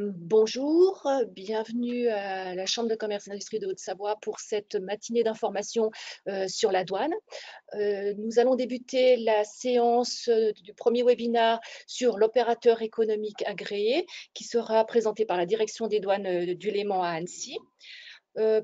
Bonjour, bienvenue à la Chambre de commerce et d'industrie de Haute-Savoie pour cette matinée d'information sur la douane. Nous allons débuter la séance du premier webinaire sur l'opérateur économique agréé qui sera présenté par la direction des douanes du Léman à Annecy.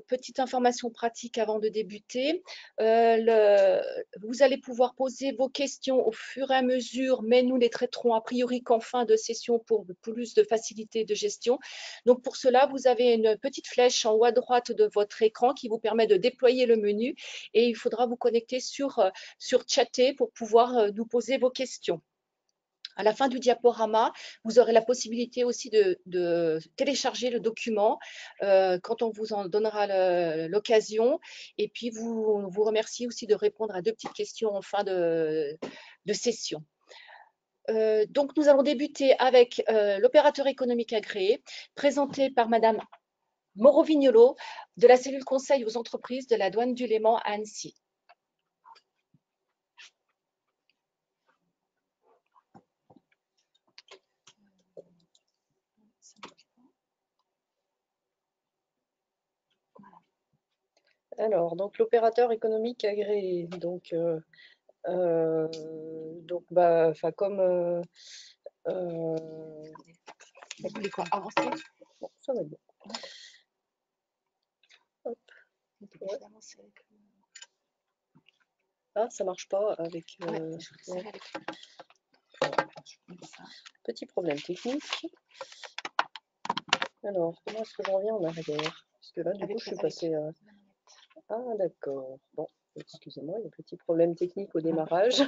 Petite information pratique avant de débuter. Vous allez pouvoir poser vos questions au fur et à mesure, mais nous les traiterons a priori qu'en fin de session pour plus de facilité de gestion. Donc pour cela, vous avez une petite flèche en haut à droite de votre écran qui vous permet de déployer le menu et il faudra vous connecter sur Chatter pour pouvoir nous poser vos questions. À la fin du diaporama, vous aurez la possibilité aussi de télécharger le document quand on vous en donnera l'occasion. Et puis, vous remercie aussi de répondre à 2 petites questions en fin de session. Donc, nous allons débuter avec l'opérateur économique agréé, présenté par Madame Moro-Vignolo de la cellule conseil aux entreprises de la douane du Léman à Annecy. Alors, donc l'opérateur économique agréé, comme Vous voulez quoi avancer? bon, ça va être bon. Hop. Ouais. Ah, ça marche pas avec. Ouais. Petit problème technique. Alors, comment est-ce que je reviens en arrière? Parce que là, du coup, je suis passée. Ah, d'accord. Bon, excusez-moi, il y a un petit problème technique au démarrage.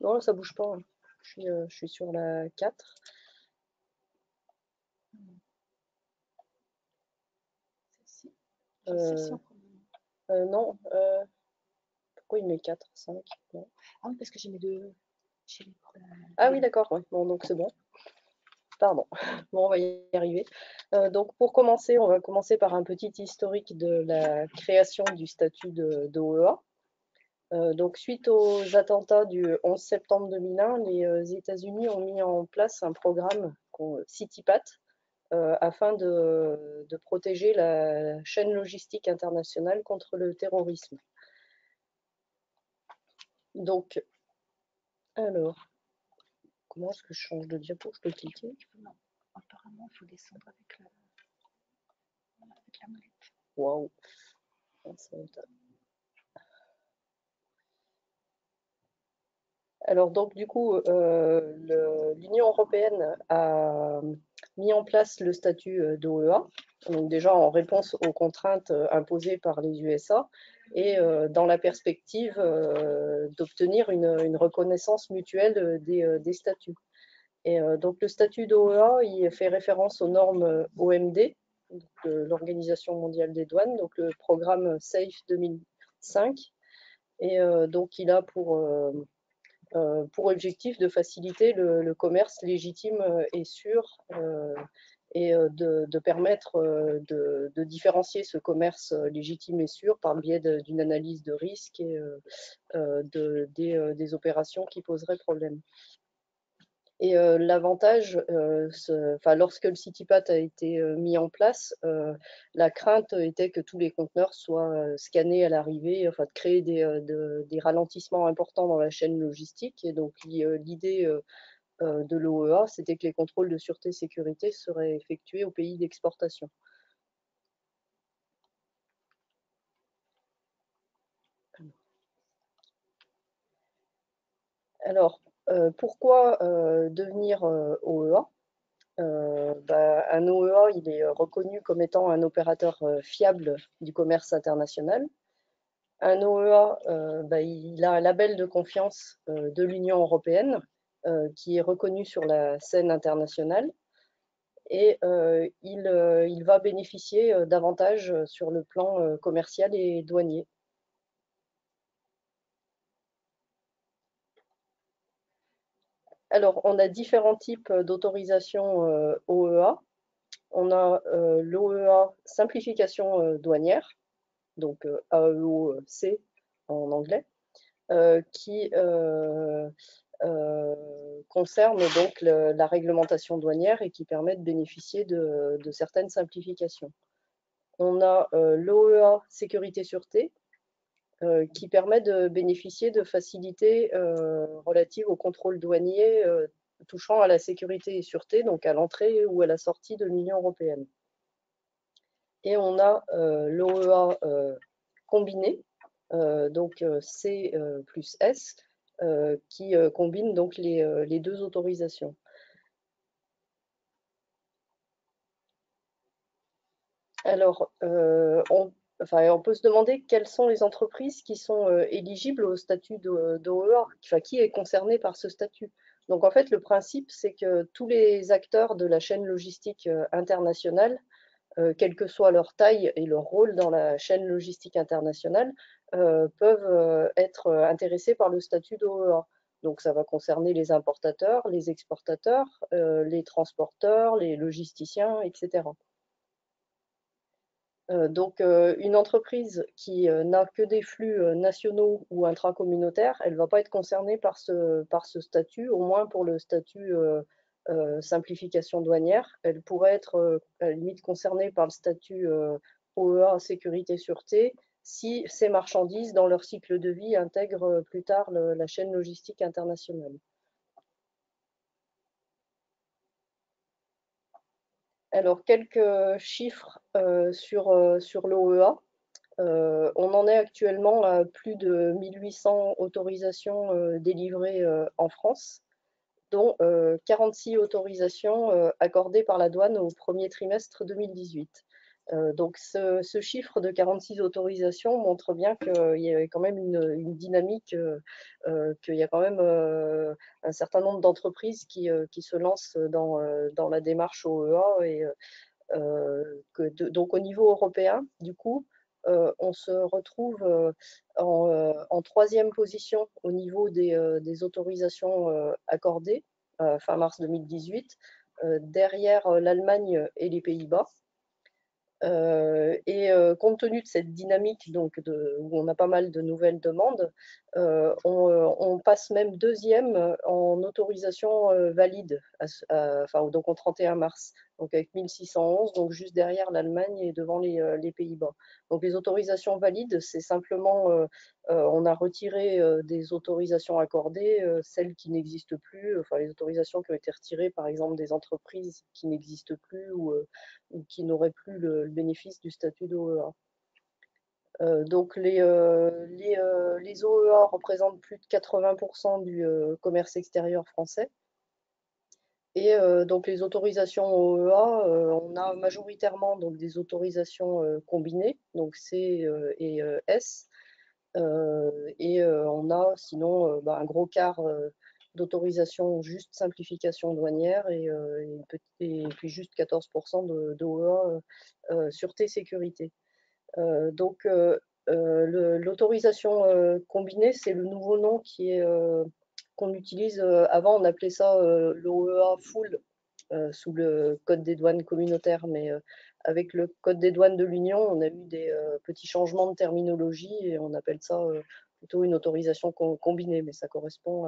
Non, là, ça bouge pas. Je suis sur la 4. Non. Pourquoi il met 4, 5? Non. Ah oui, parce que j'ai mes deux. Ah oui, d'accord. Ouais. Bon, donc c'est bon. Pardon. Bon, on va y arriver. Donc, pour commencer, on va commencer par un petit historique de la création du statut d'OEA. Donc, suite aux attentats du 11 septembre 2001, les États-Unis ont mis en place un programme CITIPAT afin de protéger la chaîne logistique internationale contre le terrorisme. Donc, alors, comment est-ce que je change de diapo? Je peux cliquer? Non, apparemment, il faut descendre avec la molette. Waouh! Alors donc du coup, l'Union européenne a mis en place le statut d'OEA, donc déjà en réponse aux contraintes imposées par les USA et dans la perspective d'obtenir une reconnaissance mutuelle des statuts. Et donc le statut d'OEA, il fait référence aux normes OMD, l'Organisation mondiale des douanes, donc le programme SAFE 2005, et donc il a pour objectif de faciliter le commerce légitime et sûr et de permettre de différencier ce commerce légitime et sûr par le biais d'une analyse de risque et des opérations qui poseraient problème. Et l'avantage, lorsque le CITIPAT a été mis en place, la crainte était que tous les conteneurs soient scannés à l'arrivée, enfin de créer des ralentissements importants dans la chaîne logistique. Et donc l'idée de l'OEA, c'était que les contrôles de sûreté et sécurité seraient effectués au pays d'exportation. Alors, pourquoi devenir OEA? Un OEA, il est reconnu comme étant un opérateur fiable du commerce international. Un OEA, il a un label de confiance de l'Union européenne qui est reconnu sur la scène internationale et il va bénéficier d'avantages sur le plan commercial et douanier. Alors, on a différents types d'autorisation OEA. On a l'OEA simplification douanière, donc AEOC en anglais, qui concernent donc la réglementation douanière et qui permettent de bénéficier de certaines simplifications. On a l'OEA Sécurité-Sûreté, qui permet de bénéficier de facilités relatives au contrôle douanier touchant à la sécurité et sûreté, donc à l'entrée ou à la sortie de l'Union européenne. Et on a l'OEA combiné, donc C plus S, qui combine donc les deux autorisations. Alors, on peut se demander quelles sont les entreprises qui sont éligibles au statut d'OEA, enfin, qui est concerné par ce statut. Donc, en fait, le principe, c'est que tous les acteurs de la chaîne logistique internationale, quelle que soit leur taille et leur rôle dans la chaîne logistique internationale, peuvent être intéressés par le statut d'OEA. Donc, ça va concerner les importateurs, les exportateurs, les transporteurs, les logisticiens, etc. Donc, une entreprise qui n'a que des flux nationaux ou intracommunautaires, elle ne va pas être concernée par ce statut, au moins pour le statut simplification douanière. Elle pourrait être à la limite concernée par le statut OEA sécurité-sûreté si ces marchandises, dans leur cycle de vie, intègrent plus tard la chaîne logistique internationale. Alors, quelques chiffres sur l'OEA. On en est actuellement à plus de 1800 autorisations délivrées en France, dont 46 autorisations accordées par la douane au premier trimestre 2018. Donc ce chiffre de 46 autorisations montre bien qu'il y a quand même une dynamique, qu'il y a quand même un certain nombre d'entreprises qui se lancent dans la démarche OEA et donc au niveau européen, du coup, on se retrouve en troisième position au niveau des autorisations accordées fin mars 2018, derrière l'Allemagne et les Pays-Bas. Compte tenu de cette dynamique donc où on a pas mal de nouvelles demandes, on passe même deuxième en autorisation valide, donc au 31 mars, donc avec 1611, donc juste derrière l'Allemagne et devant les Pays-Bas. Donc les autorisations valides, c'est simplement, on a retiré des autorisations accordées, celles qui n'existent plus, enfin les autorisations qui ont été retirées par exemple des entreprises qui n'existent plus ou qui n'auraient plus le bénéfice du statut d'OEA. Donc les OEA représentent plus de 80% du commerce extérieur français. Et donc les autorisations OEA, on a majoritairement donc, des autorisations combinées, donc C et S. On a sinon un gros quart d'autorisation juste simplification douanière et puis juste 14% d'OEA sûreté sécurité. Donc l'autorisation combinée, c'est le nouveau nom qu'on utilise. Avant, on appelait ça l'OEA full sous le code des douanes communautaire, mais avec le code des douanes de l'Union, on a eu des petits changements de terminologie et on appelle ça plutôt une autorisation combinée, mais ça correspond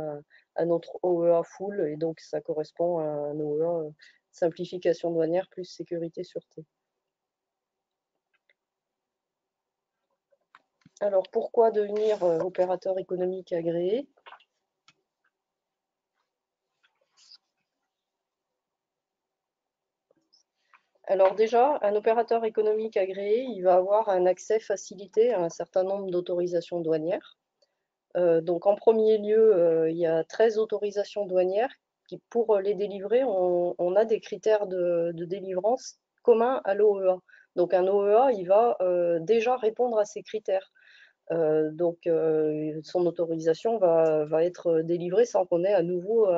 à notre OEA full et donc ça correspond à un OEA simplification douanière plus sécurité sûreté. Alors pourquoi devenir opérateur économique agréé ? Alors déjà, un opérateur économique agréé, il va avoir un accès facilité à un certain nombre d'autorisations douanières. Donc en premier lieu, il y a 13 autorisations douanières qui, pour les délivrer, on a des critères de délivrance communs à l'OEA. Donc un OEA, il va déjà répondre à ces critères. Donc son autorisation va être délivrée sans qu'on ait à nouveau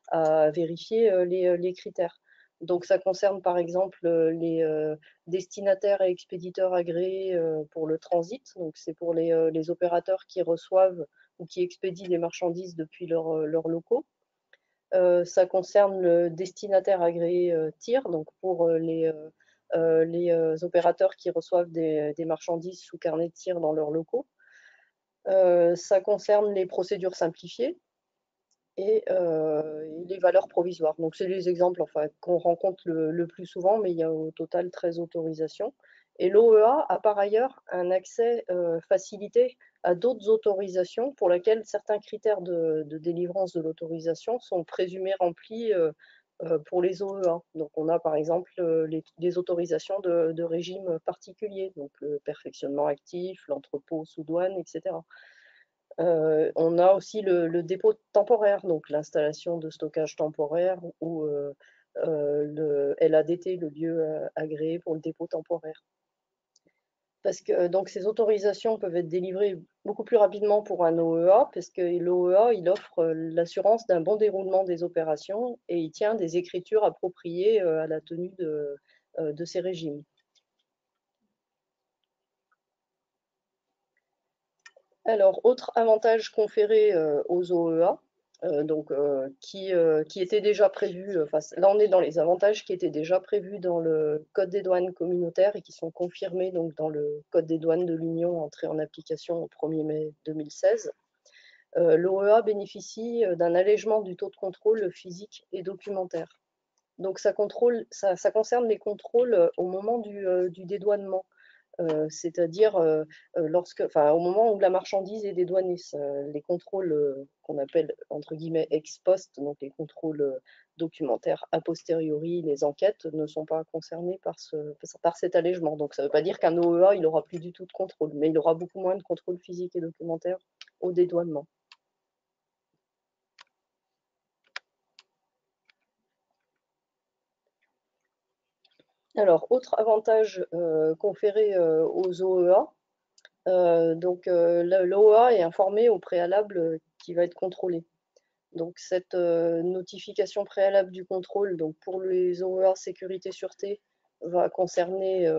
à vérifier les critères. Donc ça concerne par exemple les destinataires et expéditeurs agréés pour le transit. Donc c'est pour les opérateurs qui reçoivent ou qui expédient les marchandises depuis leurs locaux. Ça concerne le destinataire agréé tir, donc pour les opérateurs qui reçoivent des marchandises sous carnet de tir dans leurs locaux. Ça concerne les procédures simplifiées et les valeurs provisoires. Donc c'est les exemples enfin, qu'on rencontre le plus souvent, mais il y a au total 13 autorisations. Et l'OEA a par ailleurs un accès facilité à d'autres autorisations pour lesquelles certains critères de délivrance de l'autorisation sont présumés remplis pour les OEA. Donc on a par exemple les autorisations de régime particulier, donc le perfectionnement actif, l'entrepôt sous douane, etc. On a aussi le dépôt temporaire, donc l'installation de stockage temporaire ou le LADT, le lieu agréé pour le dépôt temporaire. Parce que donc ces autorisations peuvent être délivrées beaucoup plus rapidement pour un OEA, parce que l'OEA il offre l'assurance d'un bon déroulement des opérations et il tient des écritures appropriées à la tenue de ces régimes. Alors, autre avantage conféré aux OEA, qui était déjà prévu, enfin, là on est dans les avantages qui étaient déjà prévus dans le Code des douanes communautaire et qui sont confirmés donc, dans le Code des douanes de l'Union entré en application au 1er mai 2016. L'OEA bénéficie d'un allègement du taux de contrôle physique et documentaire. Donc ça concerne les contrôles au moment du dédouanement. C'est-à-dire au moment où la marchandise est dédouanée. Les contrôles qu'on appelle entre guillemets ex post, donc les contrôles documentaires a posteriori, les enquêtes ne sont pas concernées par cet allègement. Donc ça ne veut pas dire qu'un OEA il aura plus du tout de contrôle, mais il aura beaucoup moins de contrôle physique et documentaire au dédouanement. Alors, autre avantage conféré aux OEA, l'OEA est informé au préalable qui va être contrôlé. Donc cette notification préalable du contrôle, donc pour les OEA sécurité sûreté, va concerner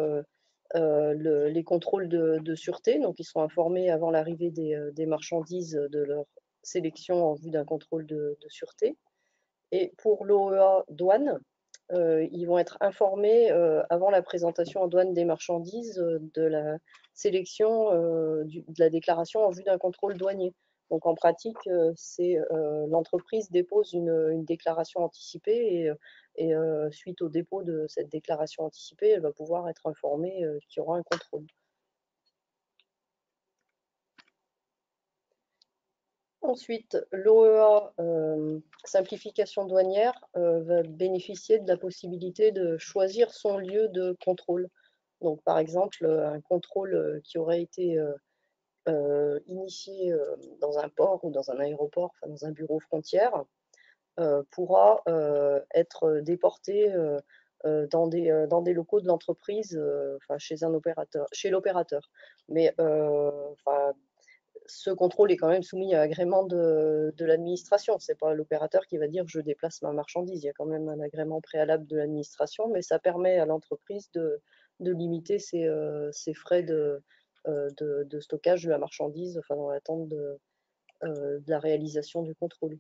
les contrôles de sûreté. Donc ils sont informés avant l'arrivée des marchandises de leur sélection en vue d'un contrôle de sûreté. Et pour l'OEA douane, ils vont être informés avant la présentation en douane des marchandises de la sélection de la déclaration en vue d'un contrôle douanier. Donc en pratique, l'entreprise dépose une déclaration anticipée et suite au dépôt de cette déclaration anticipée, elle va pouvoir être informée qu'il y aura un contrôle. Ensuite, l'OEA simplification douanière va bénéficier de la possibilité de choisir son lieu de contrôle. Donc, par exemple, un contrôle qui aurait été initié dans un port ou dans un aéroport, enfin, dans un bureau frontière, pourra être déporté dans des locaux de l'entreprise, enfin, chez l'opérateur. Mais ce contrôle est quand même soumis à agrément de l'administration. Ce n'est pas l'opérateur qui va dire je déplace ma marchandise. Il y a quand même un agrément préalable de l'administration, mais ça permet à l'entreprise de limiter ses frais de stockage de la marchandise, enfin, dans l'attente de la réalisation du contrôle.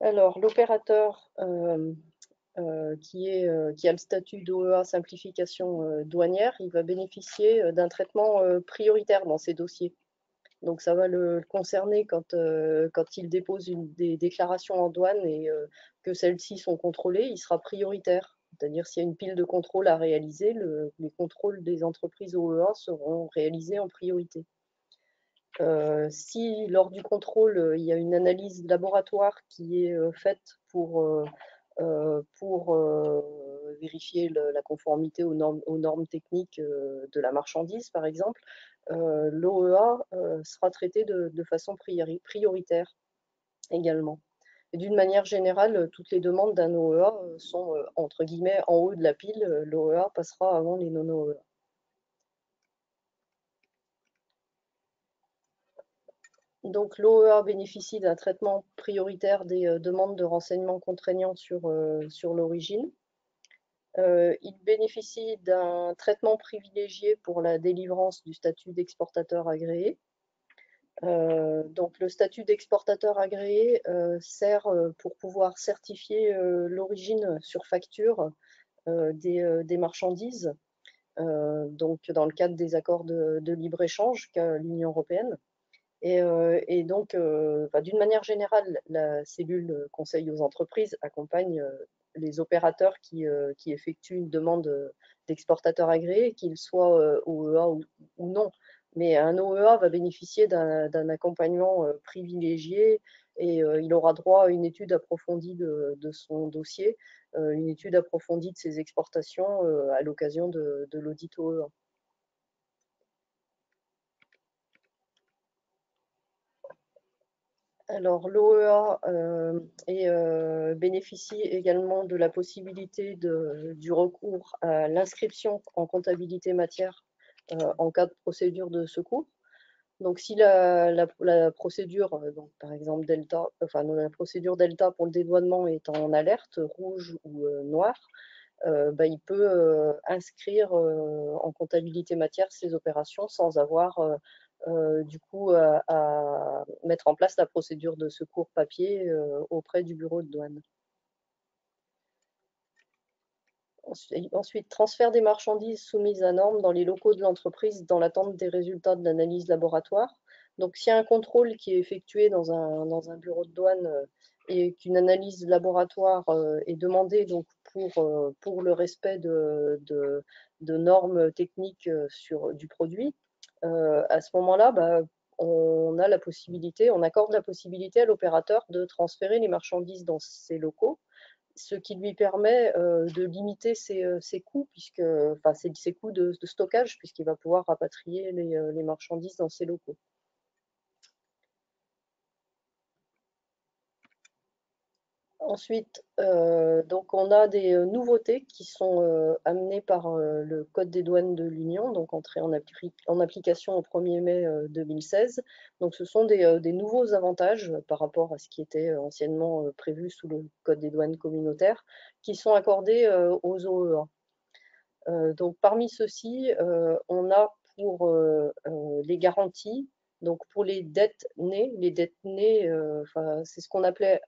Alors, l'opérateur qui a le statut d'OEA simplification douanière, il va bénéficier d'un traitement prioritaire dans ses dossiers. Donc ça va le concerner quand il dépose des déclarations en douane et que celles-ci sont contrôlées, il sera prioritaire. C'est-à-dire s'il y a une pile de contrôles à réaliser, les contrôles des entreprises OEA seront réalisés en priorité. Si lors du contrôle, il y a une analyse laboratoire qui est faite pour vérifier la conformité aux normes techniques de la marchandise, par exemple, l'OEA sera traité de façon prioritaire également. Et d'une manière générale, toutes les demandes d'un OEA sont entre guillemets en haut de la pile. L'OEA passera avant les non-OEA. Donc l'OEA bénéficie d'un traitement prioritaire des demandes de renseignements contraignants sur l'origine. Il bénéficie d'un traitement privilégié pour la délivrance du statut d'exportateur agréé. Donc le statut d'exportateur agréé sert pour pouvoir certifier l'origine sur facture des marchandises donc dans le cadre des accords de libre-échange qu'a l'Union européenne. Et donc, d'une manière générale, la cellule conseil aux entreprises accompagne les opérateurs qui effectuent une demande d'exportateur agréé, qu'ils soient OEA ou non. Mais un OEA va bénéficier d'un accompagnement privilégié et il aura droit à une étude approfondie de son dossier, une étude approfondie de ses exportations à l'occasion de l'audit OEA. Alors, l'OEA bénéficie également de la possibilité du recours à l'inscription en comptabilité matière en cas de procédure de secours. Donc, si la procédure, donc, par exemple Delta, enfin la procédure Delta pour le dédouanement est en alerte rouge ou noire, il peut inscrire en comptabilité matière ces opérations sans avoir du coup à mettre en place la procédure de secours papier auprès du bureau de douane. Ensuite, transfert des marchandises soumises à normes dans les locaux de l'entreprise dans l'attente des résultats de l'analyse laboratoire. Donc, s'il y a un contrôle qui est effectué dans un bureau de douane et qu'une analyse laboratoire est demandée donc pour le respect de normes techniques du produit, à ce moment-là, on a la possibilité, on accorde la possibilité à l'opérateur de transférer les marchandises dans ces locaux, ce qui lui permet de limiter ses coûts, ses coûts de stockage, puisqu'il va pouvoir rapatrier les marchandises dans ses locaux. Ensuite, donc on a des nouveautés qui sont amenées par le Code des douanes de l'Union, donc entré en application au 1er mai 2016. Donc ce sont des nouveaux avantages par rapport à ce qui était anciennement prévu sous le Code des douanes communautaires, qui sont accordés aux OEA. Donc parmi ceux-ci, on a pour les garanties, donc pour les dettes nées, c'est ce qu'on appelait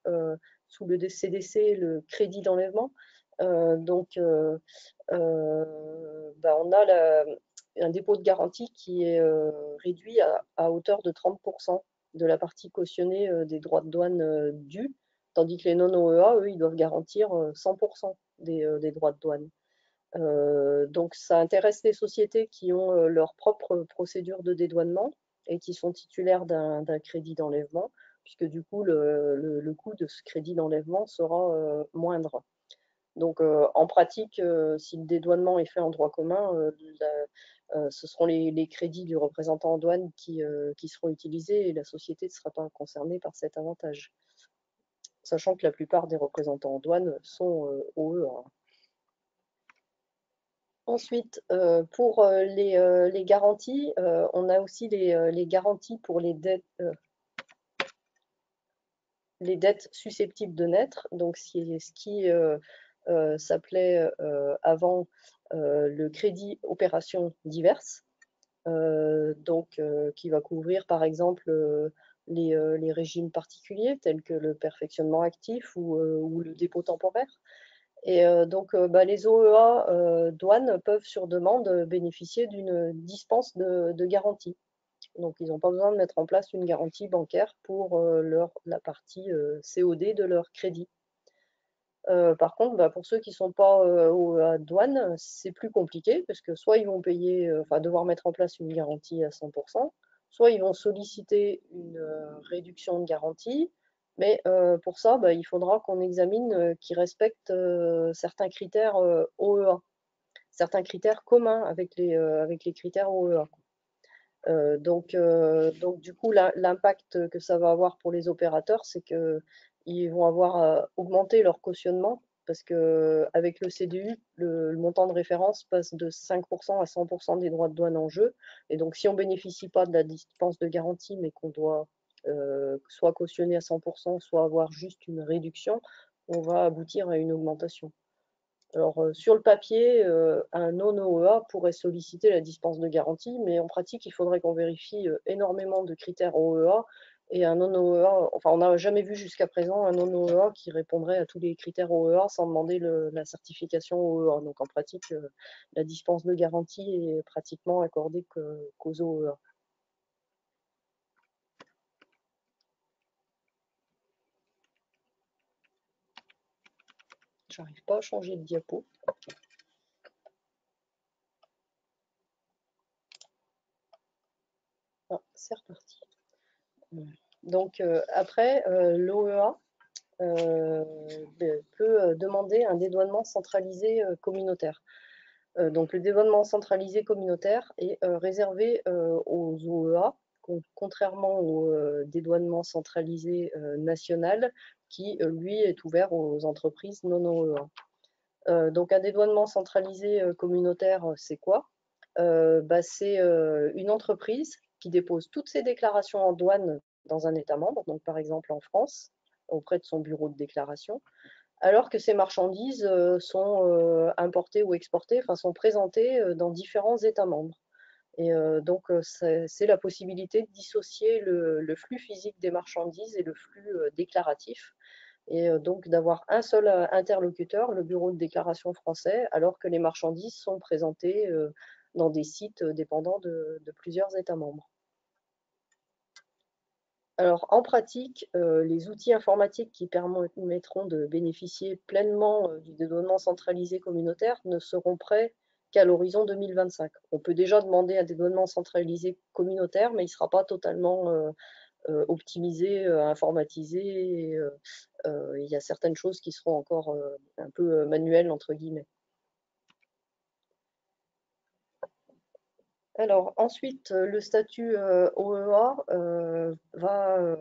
sous le CDC le crédit d'enlèvement. On a un dépôt de garantie qui est réduit à hauteur de 30% de la partie cautionnée des droits de douane dus, tandis que les non-OEA, eux, ils doivent garantir 100% des droits de douane. Donc ça intéresse les sociétés qui ont leur propre procédure de dédouanement et qui sont titulaires d'un crédit d'enlèvement, puisque du coup le coût de ce crédit d'enlèvement sera moindre. Donc en pratique, si le dédouanement est fait en droit commun, ce seront les crédits du représentant en douane qui seront utilisés et la société ne sera pas concernée par cet avantage. Sachant que la plupart des représentants en douane sont OEA. Ensuite, pour les garanties, on a aussi les garanties pour les dettes susceptibles de naître, donc ce qui s'appelait avant le crédit opérations diverses, qui va couvrir par exemple les régimes particuliers tels que le perfectionnement actif ou le dépôt temporaire. Et les OEA douanes peuvent sur demande bénéficier d'une dispense de garantie. Donc ils n'ont pas besoin de mettre en place une garantie bancaire pour la partie COD de leur crédit. Par contre, pour ceux qui ne sont pas OEA douane, c'est plus compliqué parce que soit ils vont devoir mettre en place une garantie à 100%, soit ils vont solliciter une réduction de garantie. Mais pour ça, il faudra qu'on examine qu'ils respectent certains critères OEA, certains critères communs avec les critères OEA. Du coup, l'impact que ça va avoir pour les opérateurs, c'est qu'ils vont avoir augmenté leur cautionnement parce qu'avec le CDU, le montant de référence passe de 5% à 100% des droits de douane en jeu. Et donc, si on ne bénéficie pas de la dispense de garantie, mais qu'on doit soit cautionner à 100%, soit avoir juste une réduction, on va aboutir à une augmentation. Alors, sur le papier, un non-OEA pourrait solliciter la dispense de garantie, mais en pratique, il faudrait qu'on vérifie énormément de critères OEA Et un non-OEA, enfin on n'a jamais vu jusqu'à présent un non-OEA qui répondrait à tous les critères OEA sans demander la certification OEA. Donc en pratique, la dispense de garantie est pratiquement accordée qu'aux OEA. J'arrive pas à changer de diapo. Ah, c'est reparti. Donc après, l'OEA peut demander un dédouanement centralisé communautaire. Donc le dédouanement centralisé communautaire est réservé aux OEA, contrairement au dédouanement centralisé national, qui lui est ouvert aux entreprises non OEA. Donc un dédouanement centralisé communautaire, c'est quoi? C'est une entreprise qui dépose toutes ses déclarations en douane dans un État membre, donc par exemple en France, auprès de son bureau de déclaration, alors que ces marchandises sont importées ou exportées, enfin sont présentées dans différents États membres. Et donc c'est la possibilité de dissocier le flux physique des marchandises et le flux déclaratif, et donc d'avoir un seul interlocuteur, le bureau de déclaration français, alors que les marchandises sont présentées dans des sites dépendants de plusieurs États membres. Alors, en pratique, les outils informatiques qui permettront de bénéficier pleinement du dédouanement centralisé communautaire ne seront prêts qu'à l'horizon 2025. On peut déjà demander un dédouanement centralisé communautaire, mais il ne sera pas totalement optimisé, informatisé. Il y a certaines choses qui seront encore un peu manuelles, entre guillemets. Alors ensuite, le statut OEA va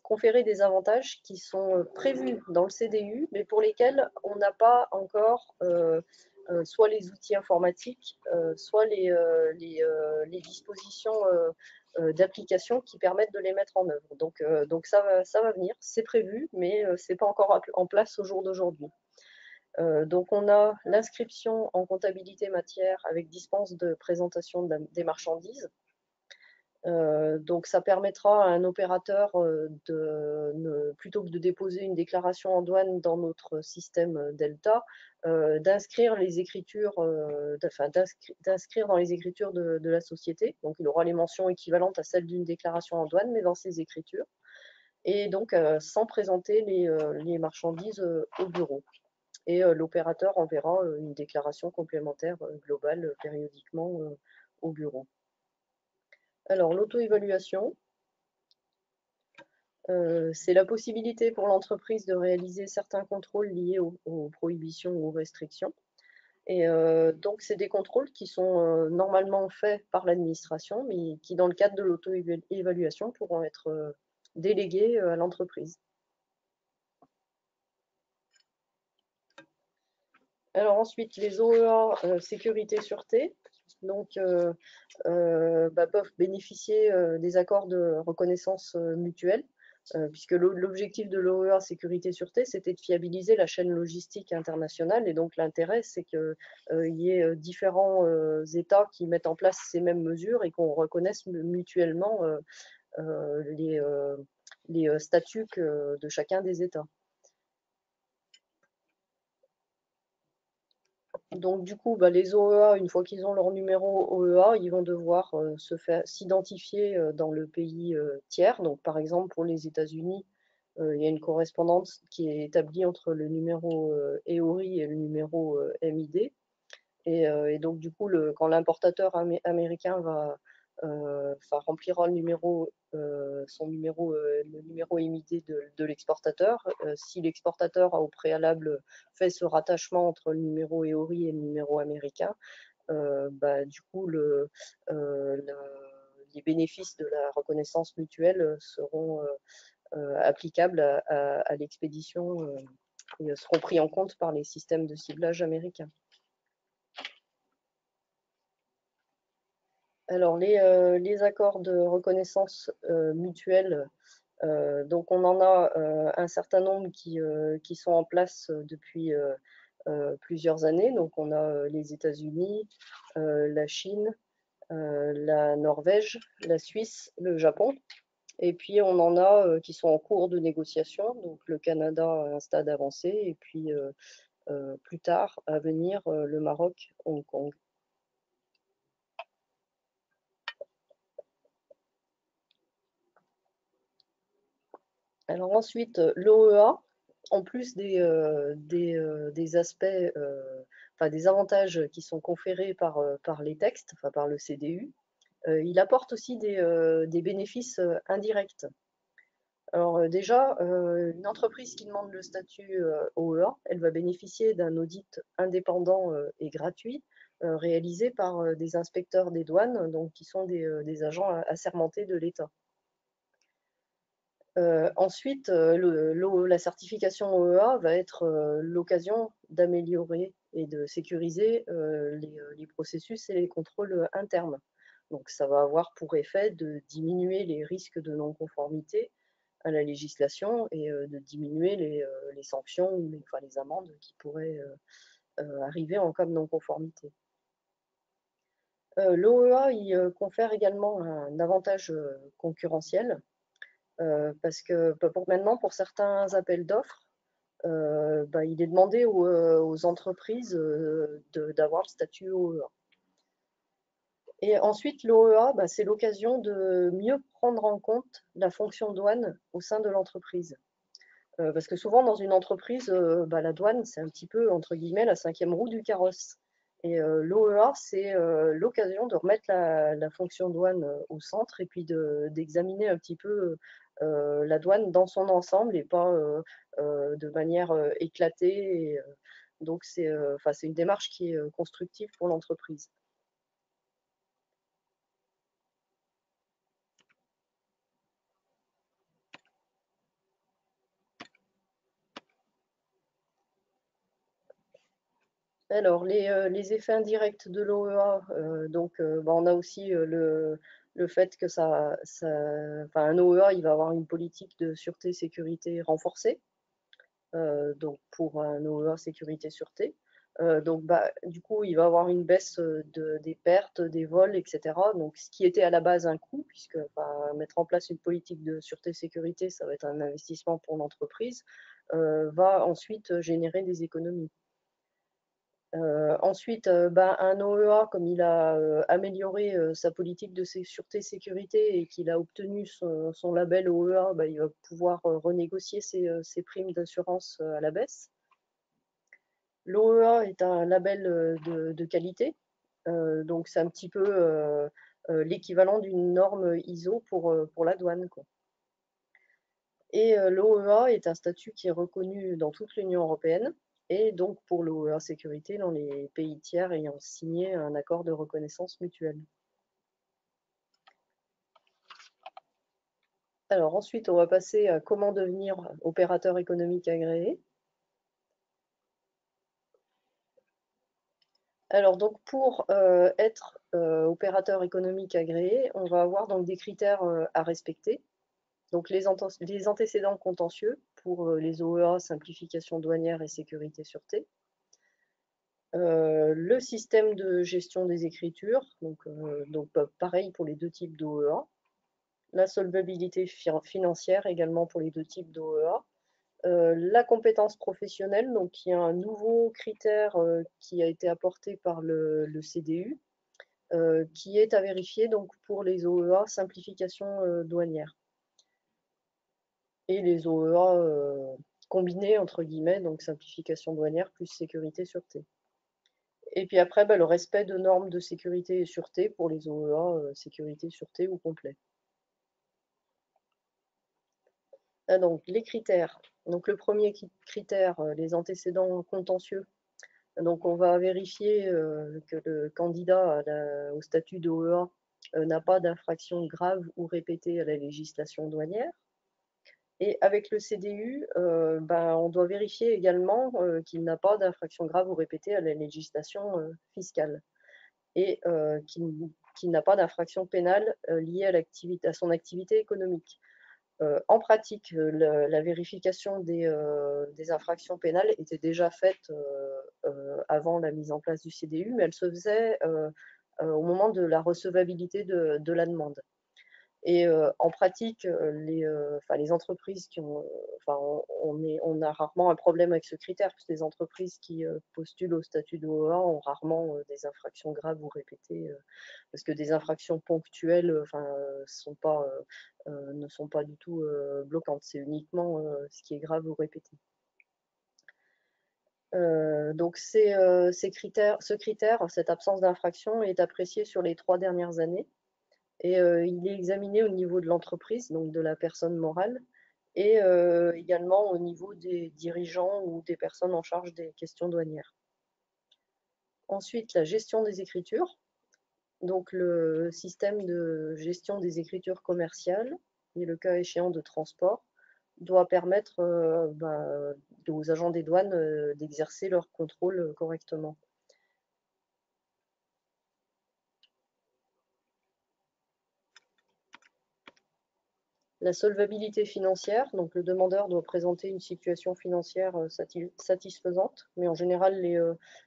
conférer des avantages qui sont prévus dans le CDU, mais pour lesquels on n'a pas encore soit les outils informatiques, soit les dispositions d'application qui permettent de les mettre en œuvre. Donc ça va venir, c'est prévu, mais ce n'est pas encore en place au jour d'aujourd'hui. Donc on a l'inscription en comptabilité matière avec dispense de présentation des marchandises. Donc ça permettra à un opérateur plutôt que de déposer une déclaration en douane dans notre système Delta, d'inscrire les écritures, d'inscrire dans les écritures de la société. Donc il aura les mentions équivalentes à celles d'une déclaration en douane, mais dans ses écritures. Et donc sans présenter les marchandises au bureau. Et l'opérateur enverra une déclaration complémentaire globale périodiquement au bureau. Alors, l'auto-évaluation, c'est la possibilité pour l'entreprise de réaliser certains contrôles liés aux prohibitions ou aux restrictions. Et donc, c'est des contrôles qui sont normalement faits par l'administration, mais qui, dans le cadre de l'auto-évaluation, pourront être délégués à l'entreprise. Alors ensuite, les OEA sécurité-sûreté peuvent bénéficier des accords de reconnaissance mutuelle, puisque l'objectif de l'OEA sécurité-sûreté, c'était de fiabiliser la chaîne logistique internationale. Et donc l'intérêt, c'est qu'il y ait différents États qui mettent en place ces mêmes mesures et qu'on reconnaisse mutuellement les statuts de chacun des États. Donc du coup, les OEA, une fois qu'ils ont leur numéro OEA, ils vont devoir s'identifier dans le pays tiers. Donc par exemple, pour les États-Unis, il y a une correspondance qui est établie entre le numéro EORI et le numéro MID. Et donc du coup, quand l'importateur américain remplira son numéro, le numéro MID de l'exportateur, si l'exportateur a au préalable fait ce rattachement entre le numéro EORI et le numéro américain, du coup, les bénéfices de la reconnaissance mutuelle seront applicables à l'expédition et seront pris en compte par les systèmes de ciblage américains. Alors, les accords de reconnaissance mutuelle, donc on en a un certain nombre qui sont en place depuis plusieurs années. Donc, on a les États-Unis, la Chine, la Norvège, la Suisse, le Japon. Et puis on en a qui sont en cours de négociation, donc le Canada à un stade avancé, et puis plus tard à venir le Maroc, Hong Kong. Alors ensuite, l'OEA, en plus des aspects, enfin des avantages qui sont conférés par les textes, enfin par le CDU, il apporte aussi des bénéfices indirects. Alors déjà, une entreprise qui demande le statut OEA, elle va bénéficier d'un audit indépendant et gratuit réalisé par des inspecteurs des douanes, donc qui sont des agents assermentés de l'État. Ensuite, la certification OEA va être l'occasion d'améliorer et de sécuriser les processus et les contrôles internes. Donc ça va avoir pour effet de diminuer les risques de non-conformité à la législation et de diminuer les sanctions ou enfin, les amendes qui pourraient arriver en cas de non-conformité. L'OEA il confère également un avantage concurrentiel parce que maintenant, pour certains appels d'offres, il est demandé aux entreprises d'avoir le statut OEA. Et ensuite, l'OEA, c'est l'occasion de mieux prendre en compte la fonction douane au sein de l'entreprise. Parce que souvent, dans une entreprise, la douane, c'est un petit peu, entre guillemets, la cinquième roue du carrosse. Et l'OEA, c'est l'occasion de remettre la fonction douane au centre et puis d'examiner un petit peu la douane dans son ensemble et pas de manière éclatée. Et, donc, c'est une démarche qui est constructive pour l'entreprise. Alors, les effets indirects de l'OEA, on a aussi le fait que un OEA, il va avoir une politique de sûreté-sécurité renforcée, donc pour un OEA sécurité-sûreté. Du coup, il va avoir une baisse des pertes, des vols, etc. Donc, ce qui était à la base un coût, puisque mettre en place une politique de sûreté-sécurité, ça va être un investissement pour l'entreprise, va ensuite générer des économies. Ensuite, un OEA, comme il a amélioré sa politique de sûreté-sécurité et qu'il a obtenu son label OEA, il va pouvoir renégocier ses primes d'assurance à la baisse. L'OEA est un label de qualité, donc c'est un petit peu l'équivalent d'une norme ISO pour la douane, quoi. Et l'OEA est un statut qui est reconnu dans toute l'Union européenne et donc pour l'OEA sécurité dans les pays tiers ayant signé un accord de reconnaissance mutuelle. Alors ensuite, on va passer à comment devenir opérateur économique agréé. Alors donc pour être opérateur économique agréé, on va avoir donc des critères à respecter. Donc les antécédents contentieux pour les OEA, simplification douanière et sécurité sûreté. Le système de gestion des écritures, donc pareil pour les deux types d'OEA. La solvabilité financière également pour les deux types d'OEA. La compétence professionnelle, donc il y a un nouveau critère qui a été apporté par le CDU, qui est à vérifier donc pour les OEA simplification douanière. Et les OEA combinés, entre guillemets, donc simplification douanière plus sécurité sûreté. Et puis après, le respect de normes de sécurité et sûreté pour les OEA sécurité, sûreté ou complet. Donc les critères. Donc le premier critère, les antécédents contentieux. Donc on va vérifier que le candidat au statut d'OEA n'a pas d'infraction grave ou répétée à la législation douanière. Et avec le CDU, on doit vérifier également qu'il n'a pas d'infraction grave ou répétée à la législation fiscale et qu'il n'a pas d'infraction pénale liée à son activité économique. En pratique, la vérification des infractions pénales était déjà faite avant la mise en place du CDU, mais elle se faisait au moment de la recevabilité de la demande. Et en pratique, les entreprises qui ont, on a rarement un problème avec ce critère, parce que les entreprises qui postulent au statut de OEA ont rarement des infractions graves ou répétées, parce que des infractions ponctuelles, ne sont pas du tout bloquantes. C'est uniquement ce qui est grave ou répété. Donc ce critère, cette absence d'infraction, est apprécié sur les 3 dernières années. Et il est examiné au niveau de l'entreprise, donc de la personne morale, et également au niveau des dirigeants ou des personnes en charge des questions douanières. Ensuite, la gestion des écritures. Donc le système de gestion des écritures commerciales et le cas échéant de transport doit permettre aux agents des douanes d'exercer leur contrôle correctement. La solvabilité financière, donc le demandeur doit présenter une situation financière satisfaisante, mais en général,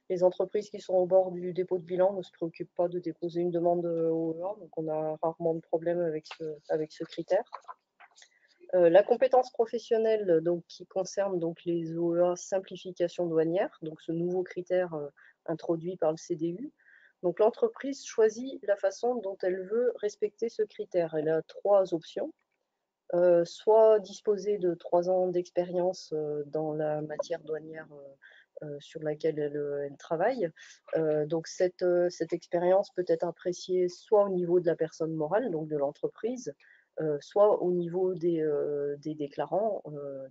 les entreprises qui sont au bord du dépôt de bilan ne se préoccupent pas de déposer une demande OEA, donc on a rarement de problème avec ce critère. La compétence professionnelle, donc, qui concerne donc, les OEA simplification douanière, donc ce nouveau critère introduit par le CDU. Donc l'entreprise choisit la façon dont elle veut respecter ce critère. Elle a 3 options. Soit disposer de 3 ans d'expérience dans la matière douanière sur laquelle elle travaille. Donc cette expérience peut être appréciée soit au niveau de la personne morale, donc de l'entreprise, soit au niveau des déclarants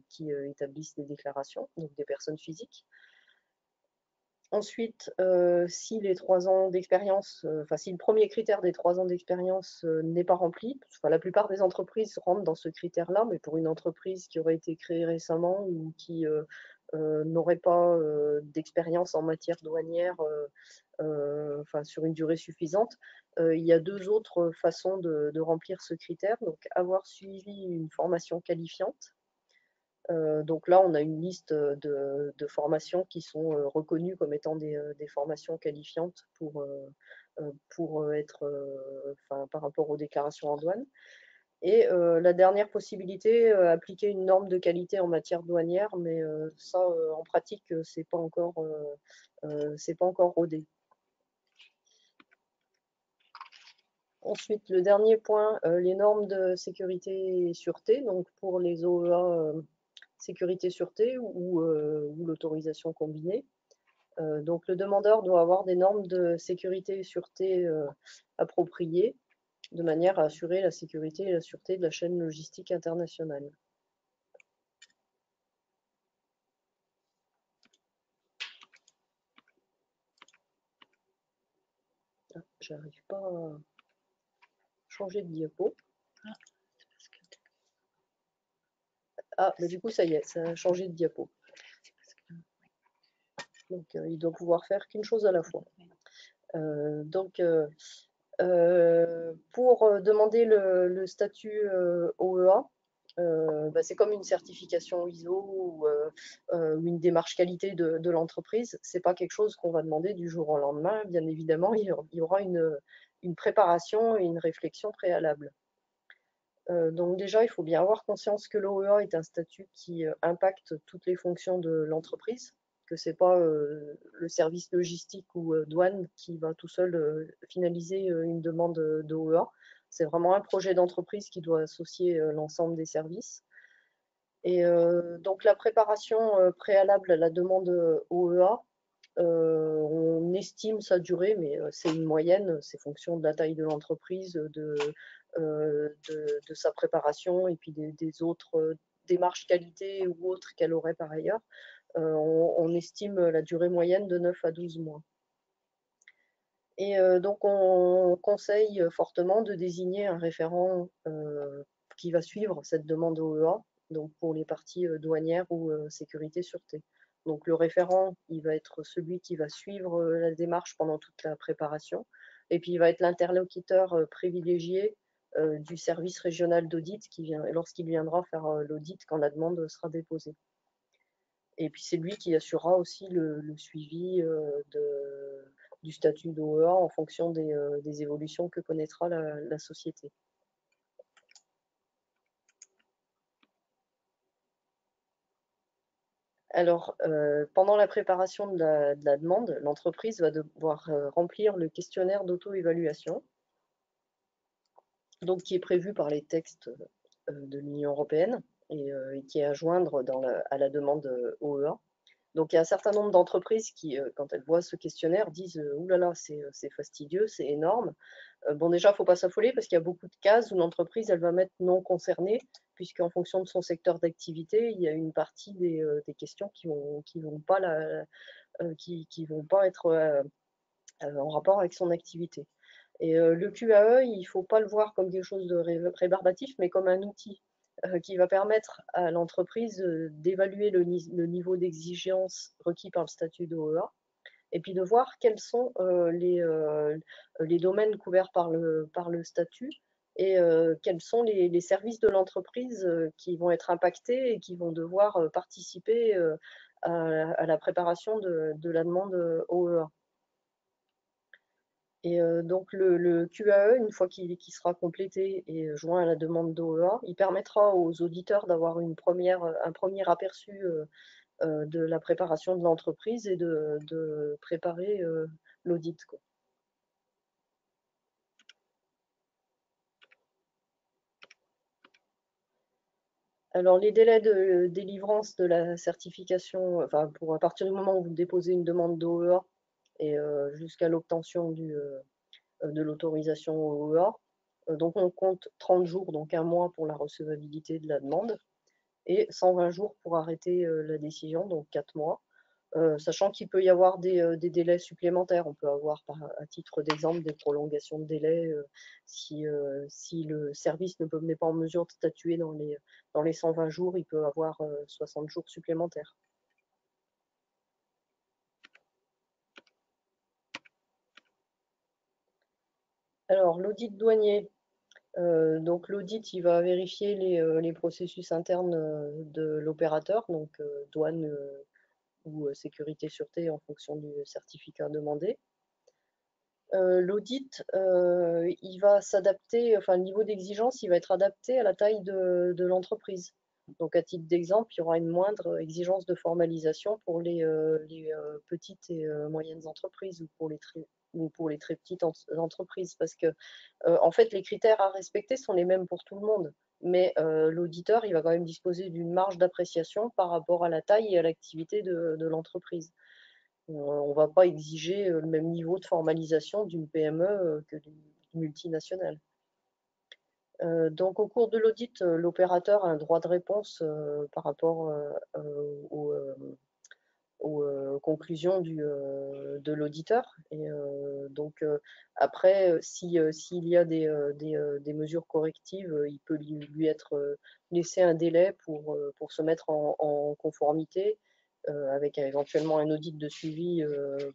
qui établissent des déclarations, donc des personnes physiques. Ensuite, si les 3 ans d'expérience, si le premier critère des 3 ans d'expérience n'est pas rempli, la plupart des entreprises rentrent dans ce critère-là, mais pour une entreprise qui aurait été créée récemment ou qui n'aurait pas d'expérience en matière douanière sur une durée suffisante, il y a 2 autres façons de remplir ce critère. Donc, avoir suivi une formation qualifiante. Donc là, on a une liste de formations qui sont reconnues comme étant des formations qualifiantes pour être par rapport aux déclarations en douane. Et la dernière possibilité, appliquer une norme de qualité en matière douanière, mais ça, en pratique, c'est pas encore rodé. Ensuite, le dernier point, les normes de sécurité et sûreté. Donc pour les OEA sécurité-sûreté ou l'autorisation combinée. Donc le demandeur doit avoir des normes de sécurité et sûreté appropriées de manière à assurer la sécurité et la sûreté de la chaîne logistique internationale. Ah, j'arrive pas à changer de diapo. Ah, mais du coup, ça y est, ça a changé de diapo. Donc, il doit pouvoir faire qu'une chose à la fois. Pour demander le statut OEA, c'est comme une certification ISO ou une démarche qualité de l'entreprise. Ce n'est pas quelque chose qu'on va demander du jour au lendemain. Bien évidemment, il y aura une préparation et une réflexion préalable. Donc déjà, il faut bien avoir conscience que l'OEA est un statut qui impacte toutes les fonctions de l'entreprise, que ce n'est pas le service logistique ou douane qui va tout seul finaliser une demande d'OEA. C'est vraiment un projet d'entreprise qui doit associer l'ensemble des services. Et donc la préparation préalable à la demande OEA, on estime sa durée, mais c'est une moyenne, c'est fonction de la taille de l'entreprise, de sa préparation et puis des autres démarches qualité ou autres qu'elle aurait par ailleurs. On estime la durée moyenne de 9 à 12 mois. Et donc on conseille fortement de désigner un référent qui va suivre cette demande OEA, donc pour les parties douanières ou sécurité-sûreté. Donc le référent, il va être celui qui va suivre la démarche pendant toute la préparation, et puis il va être l'interlocuteur privilégié du service régional d'audit lorsqu'il viendra faire l'audit quand la demande sera déposée. Et puis c'est lui qui assurera aussi le suivi du statut d'OEA en fonction des évolutions que connaîtra la société. Alors, pendant la préparation de la demande, l'entreprise va devoir remplir le questionnaire d'auto-évaluation, donc qui est prévu par les textes de l'Union européenne et qui est à joindre à la demande OEA. Donc, il y a un certain nombre d'entreprises qui, quand elles voient ce questionnaire, disent ouh là là, c'est fastidieux, c'est énorme. Bon, déjà, il ne faut pas s'affoler parce qu'il y a beaucoup de cases où l'entreprise, elle va mettre non concernée, puisqu'en fonction de son secteur d'activité, il y a une partie des questions qui vont pas, qui vont pas être en rapport avec son activité. Et le QAE, il ne faut pas le voir comme quelque chose de rébarbatif, mais comme un outil qui va permettre à l'entreprise d'évaluer le niveau d'exigence requis par le statut d'OEA et puis de voir quels sont les domaines couverts par le statut et quels sont les services de l'entreprise qui vont être impactés et qui vont devoir participer à la préparation de la demande OEA. Et donc le QAE, une fois qu'il sera complété et joint à la demande d'OEA, il permettra aux auditeurs d'avoir un premier aperçu de la préparation de l'entreprise et de préparer l'audit, quoi. Alors les délais de délivrance de la certification, enfin pour à partir du moment où vous déposez une demande d'OEA et jusqu'à l'obtention de l'autorisation OEA, donc on compte 30 jours, donc un mois pour la recevabilité de la demande et 120 jours pour arrêter la décision, donc 4 mois. Sachant qu'il peut y avoir des délais supplémentaires. On peut avoir, à titre d'exemple, des prolongations de délai si le service n'est pas en mesure de statuer dans les 120 jours, il peut avoir 60 jours supplémentaires. Alors, l'audit douanier. Donc, l'audit, il va vérifier les processus internes de l'opérateur, donc douane ou sécurité sûreté en fonction du certificat demandé. L'audit, il va s'adapter, enfin le niveau d'exigence, il va être adapté à la taille de l'entreprise. Donc à titre d'exemple, il y aura une moindre exigence de formalisation pour les petites et moyennes entreprises ou pour les très petites entreprises parce que en fait les critères à respecter sont les mêmes pour tout le monde. Mais l'auditeur, il va quand même disposer d'une marge d'appréciation par rapport à la taille et à l'activité de l'entreprise. On ne va pas exiger le même niveau de formalisation d'une PME que d'une multinationale. Donc, au cours de l'audit, l'opérateur a un droit de réponse par rapport aux, aux conclusions de l'auditeur. Et donc, après, s'il y a des mesures correctives, il peut lui être laissé un délai pour se mettre en conformité avec éventuellement un audit de suivi,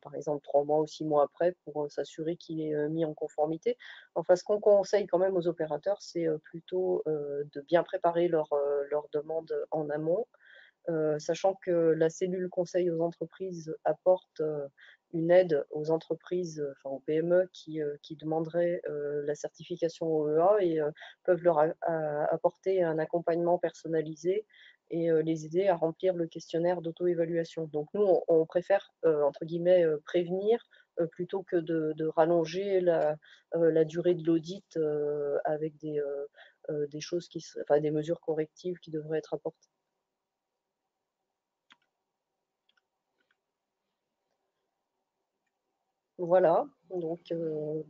par exemple 3 mois ou 6 mois après, pour s'assurer qu'il est mis en conformité. Enfin, ce qu'on conseille quand même aux opérateurs, c'est plutôt de bien préparer leur demande en amont, sachant que la cellule conseil aux entreprises apporte une aide aux entreprises, enfin aux PME qui demanderaient la certification OEA et peuvent leur apporter un accompagnement personnalisé et les aider à remplir le questionnaire d'auto-évaluation. Donc nous, on préfère, entre guillemets, prévenir plutôt que de rallonger la durée de l'audit avec des choses enfin, des mesures correctives qui devraient être apportées. Voilà, donc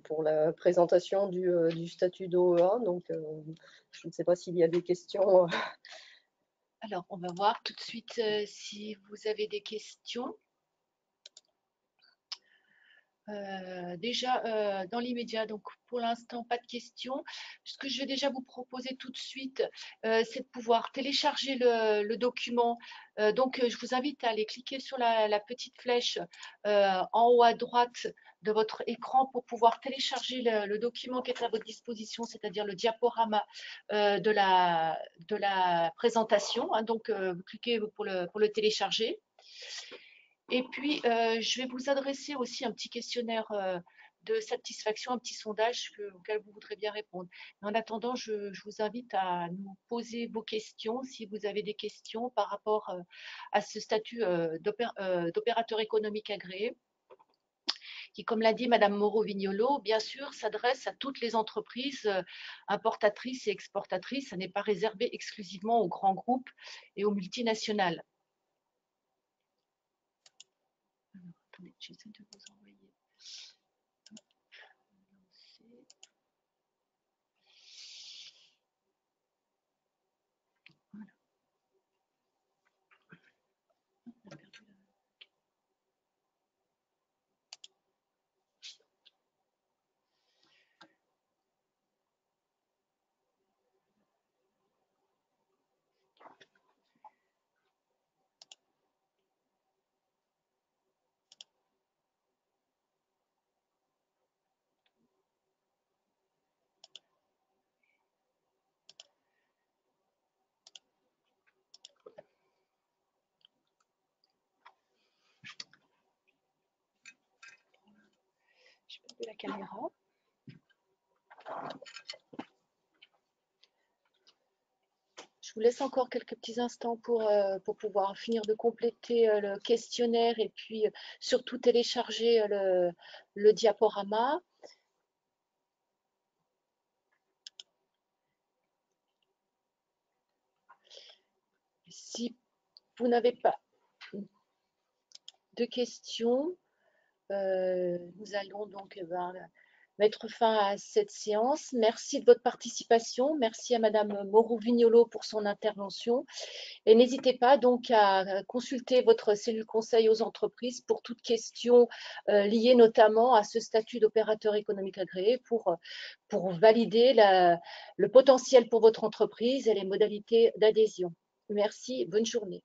pour la présentation du statut d'OEA, donc je ne sais pas s'il y a des questions. Alors, on va voir tout de suite si vous avez des questions. Déjà, dans l'immédiat, donc pour l'instant, pas de questions. Ce que je vais déjà vous proposer tout de suite, c'est de pouvoir télécharger le document. Donc, je vous invite à aller cliquer sur la petite flèche en haut à droite de votre écran pour pouvoir télécharger le document qui est à votre disposition, c'est-à-dire le diaporama de la présentation. Hein. Donc, vous cliquez pour le télécharger. Et puis, je vais vous adresser aussi un petit questionnaire de satisfaction, un petit sondage auquel vous voudrez bien répondre. Mais en attendant, je vous invite à nous poser vos questions, si vous avez des questions par rapport à ce statut d'opérateur économique agréé, qui, comme l'a dit Madame Moreau-Vignolo, bien sûr, s'adresse à toutes les entreprises importatrices et exportatrices. Ça n'est pas réservé exclusivement aux grands groupes et aux multinationales. Alors, attendez, j'essaie de vous envoyer. Voilà. On a perdu la... J'ai perdu la caméra. Je vous laisse encore quelques petits instants pour pouvoir finir de compléter le questionnaire et puis surtout télécharger le diaporama. Si vous n'avez pas de questions, nous allons donc mettre fin à cette séance. Merci de votre participation. Merci à Madame Moreau-Vignolo pour son intervention. Et n'hésitez pas donc à consulter votre cellule conseil aux entreprises pour toute question liée notamment à ce statut d'opérateur économique agréé pour valider le potentiel pour votre entreprise et les modalités d'adhésion. Merci, bonne journée.